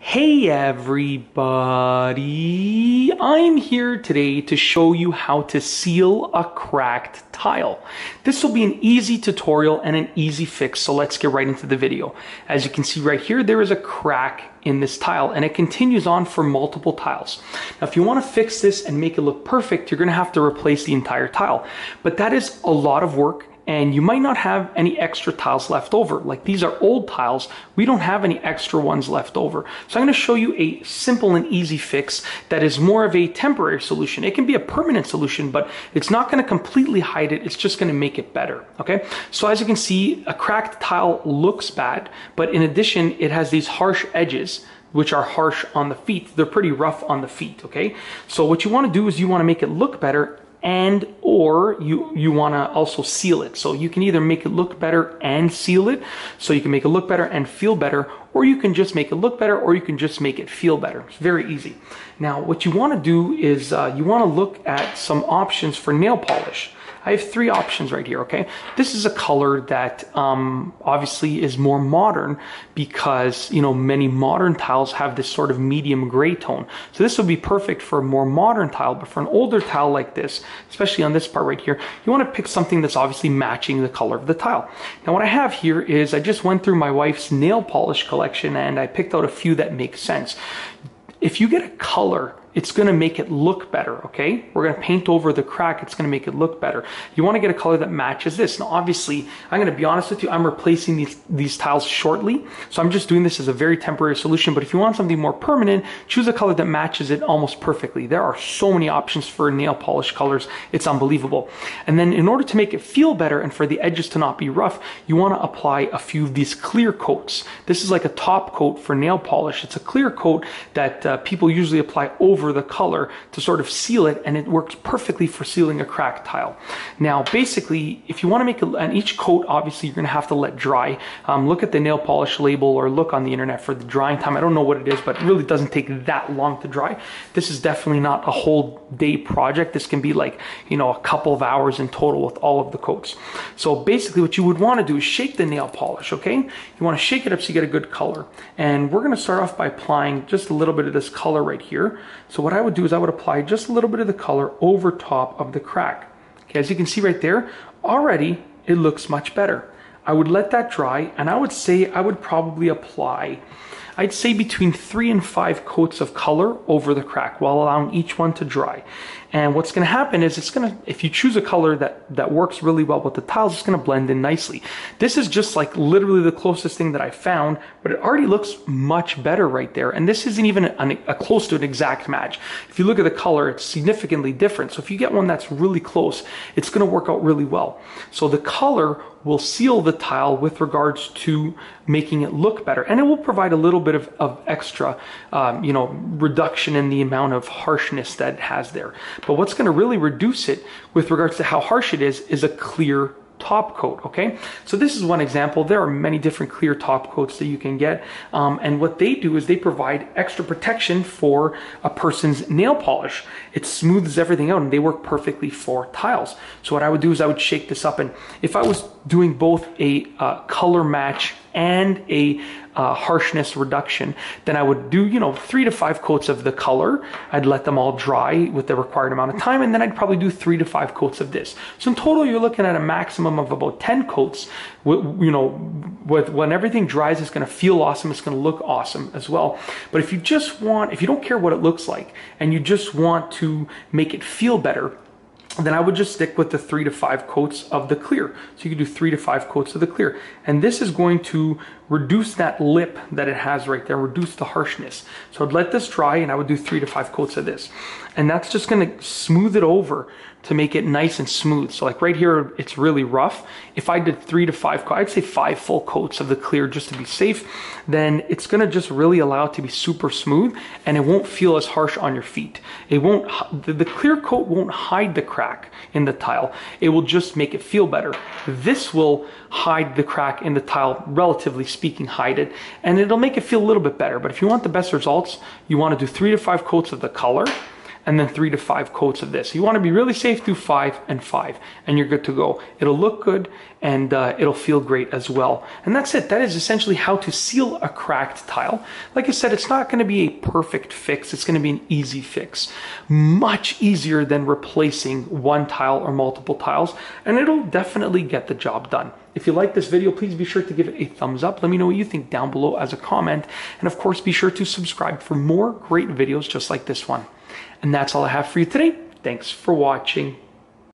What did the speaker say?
Hey everybody, I'm here today to show you how to seal a cracked tile. This will be an easy tutorial and an easy fix, so let's get right into the video. As you can see right here, there is a crack in this tile and it continues on for multiple tiles. Now if you want to fix this and make it look perfect, you're going to have to replace the entire tile, but that is a lot of work. And you might not have any extra tiles left over. Like these are old tiles, we don't have any extra ones left over. So I'm going to show you a simple and easy fix that is more of a temporary solution. It can be a permanent solution, but it's not going to completely hide it. It's just going to make it better. Okay. So as you can see, a cracked tile looks bad, but in addition, it has these harsh edges which are harsh on the feet. They're pretty rough on the feet. Okay. So what you want to do is you want to make it look better, and or you want to also seal it. So you can either make it look better and seal it, so you can make it look better and feel better, or you can just make it look better, or you can just make it feel better. It's very easy. Now what you want to do is you want to look at some options for nail polish. I have three options right here, okay? This is a color that obviously is more modern because, you know, many modern tiles have this sort of medium gray tone. So this would be perfect for a more modern tile, but for an older tile like this, especially on this part right here, you want to pick something that's obviously matching the color of the tile. Now what I have here is I just went through my wife's nail polish collection and I picked out a few that make sense. If you get a color, it's going to make it look better, okay? We're going to paint over the crack. It's going to make it look better. You want to get a color that matches this. Now, obviously, I'm going to be honest with you, I'm replacing these tiles shortly. So I'm just doing this as a very temporary solution. But if you want something more permanent, choose a color that matches it almost perfectly. There are so many options for nail polish colors. It's unbelievable. And then in order to make it feel better and for the edges to not be rough, you want to apply a few of these clear coats. This is like a top coat for nail polish. It's a clear coat that people usually apply over the color to sort of seal it, and it works perfectly for sealing a cracked tile. Now basically, if you want to make it, and each coat obviously you're going to have to let dry. Look at the nail polish label or look on the internet for the drying time. I don't know what it is, but it really doesn't take that long to dry. This is definitely not a whole day project. This can be like, you know, a couple of hours in total with all of the coats. So basically what you would want to do is shake the nail polish, okay? You want to shake it up so you get a good color. And we're going to start off by applying just a little bit of this color right here. So what I would do is I would apply just a little bit of the color over top of the crack. Okay, as you can see right there, already it looks much better. I would let that dry, and I would say I would probably apply, I'd say between 3 and 5 coats of color over the crack while allowing each one to dry. And what's going to happen is it's going to, if you choose a color that works really well with the tiles, it's going to blend in nicely. This is just like literally the closest thing that I found, but it already looks much better right there. And this isn't even a close to an exact match. If you look at the color, it's significantly different. So if you get one that's really close, it's going to work out really well. So the color will seal the tile with regards to making it look better, and it will provide a little bit of extra you know, reduction in the amount of harshness that it has there. But what's going to really reduce it with regards to how harsh it is a clear top coat, okay? So this is one example. There are many different clear top coats that you can get, and what they do is they provide extra protection for a person's nail polish. It smooths everything out, and they work perfectly for tiles. So what I would do is I would shake this up, and if I was doing both a color match and a harshness reduction, then I would do, you know, 3 to 5 coats of the color. I'd let them all dry with the required amount of time, and then I'd probably do 3 to 5 coats of this. So in total, you're looking at a maximum of about 10 coats. You know, when everything dries, it's going to feel awesome. It's going to look awesome as well. But if you just want, if you don't care what it looks like, and you just want to make it feel better, then I would just stick with the 3 to 5 coats of the clear. So you can do 3 to 5 coats of the clear. And this is going to reduce that lip that it has right there, reduce the harshness. So I'd let this dry, and I would do 3 to 5 coats of this. And that's just going to smooth it over to make it nice and smooth. So like right here, it's really rough. If I did 3 to 5, I'd say 5 full coats of the clear just to be safe, then it's going to just really allow it to be super smooth, and it won't feel as harsh on your feet. It won't, the clear coat won't hide the crack in the tile. It will just make it feel better. This will hide the crack in the tile, relatively speaking, hide it, and it'll make it feel a little bit better. But if you want the best results, you want to do 3 to 5 coats of the color, and then 3 to 5 coats of this. You want to be really safe, do 5 and 5, and you're good to go. It'll look good, and it'll feel great as well. And that's it. That is essentially how to seal a cracked tile. Like I said, it's not going to be a perfect fix. It's going to be an easy fix. Much easier than replacing one tile or multiple tiles, and it'll definitely get the job done. If you like this video, please be sure to give it a thumbs up. Let me know what you think down below as a comment. And of course, be sure to subscribe for more great videos just like this one. And that's all I have for you today. Thanks for watching.